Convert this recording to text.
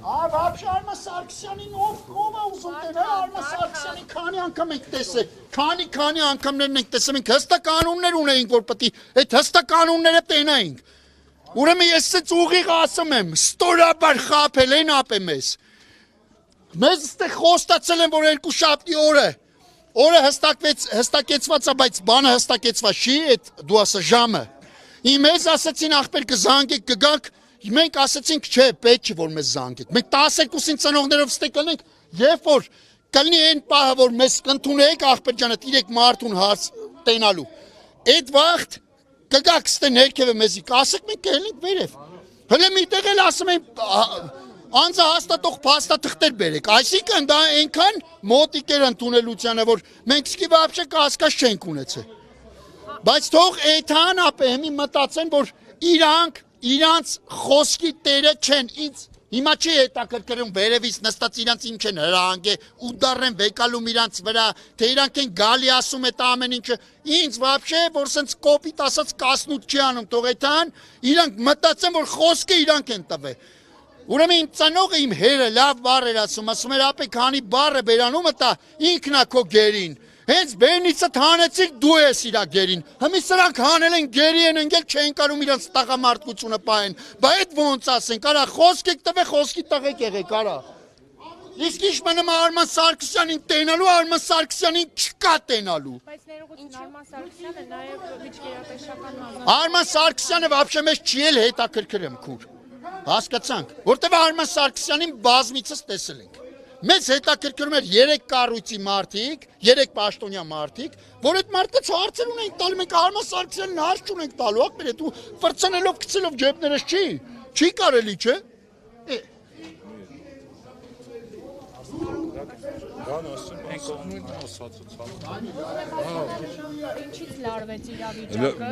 Вообще Արման Սարգսյանին ով է ուզում տենել, Արման Սարգսյանին քանի անգամ ենք տեսել, քանի անգամներն ենք տեսել, մենք հստակ կանոններ ունեինք, որ պետք է այդ հստակ կանոնները տենայինք։ Ուրեմն ես ցած ուղիղ ասում եմ, ստորաբար խափել են ապե մեզ։ Մեզ այստեղ խոստացել են, որ երկու շաբթի օրը հստակեցված է, բայց բանը հստակեցված չի, այդ դու ասա ժամը։ Մեզ ասացին ախպեր կզանգեք, կգանք, մենք ասացինք չէ, պետք չի որ մեզ զանգեք։ Մենք 12-ին ծնողներով ստե կլնենք, երբ որ կլինի այն պահը, որ մեզ կընդունեք ախպեր ջանը, իրեք մարդուն հարց տենալու։ Այդ վաղտ կգաք ստե ներքևը մեզի, կասեք մենք կելենք վերև։ Հələ միտեղ էլ ասում են անձահաստատող փաստաթղթեր բերեք, այսինքն դա այնքան մոտիկ էր ընդունելությանը, որ մենք սկի вообще կասկած չենք ունեցել։ Բայց թող էթան ապեմի մտածեն, որ իրանց խոսքի տերը չեն, ինձ հիմա չի հետաքրքրում վերևից նստած իրանց ինչ են հրահանգե ու դառեն վեկալում իրանց վրա, թե իրանք են գալի ասում այդ ամեն ինչը, ինձ вообще որ սենց կոպիտ ասած կասնուտ չի անում, թող էթան իրանք մտածեն, որ խոսքը իրանք են տվել։ Ուրեմն իմ ծնողը իմ հերը լավ բառ էր ասում էր ապե քանի բառը բերանումը տա ինքնա քո գերին։ Հենց բերնիցդ հանեցիք դու ես իրա գերին։ Հիմա սրանք հանել են գերի են ընկել չեն կարում իրանց տղամարդկությունը պահեն։ Բա այդ ոնց ասեն, կարա խոսք եք տվե խոսքի տղեկ եղեք, կարա։ Իսկ ինչ մնում Արման Սարգսյանին տենալու, Արման Սարգսյանին չկա տենալու։ Բայց ներողություն Արման Սարգսյանը նաև միջգերատեսչական մարզանցում։ Արման Սարգսյանը вообще մեզ չի էլ հետաքրքրում քուր։ Հասկացանք, որտեվ Արման Սարգսյանին բազմիցս տեսել ենք։ Մեզ հետաքրքրում էր 3 կառույցի մարդիկ, 3 պաշտոնյա մարդիկ, որ այդ մարդկանց հարցեր ունենք տալու, մենք Արման Սարգսյանին հարց չունենք տալու, ախպեր, դու ֆրցնելով գցելով ջեբներս չի կարելի, չէ։ Ինչից լարվեց իրավիճակը։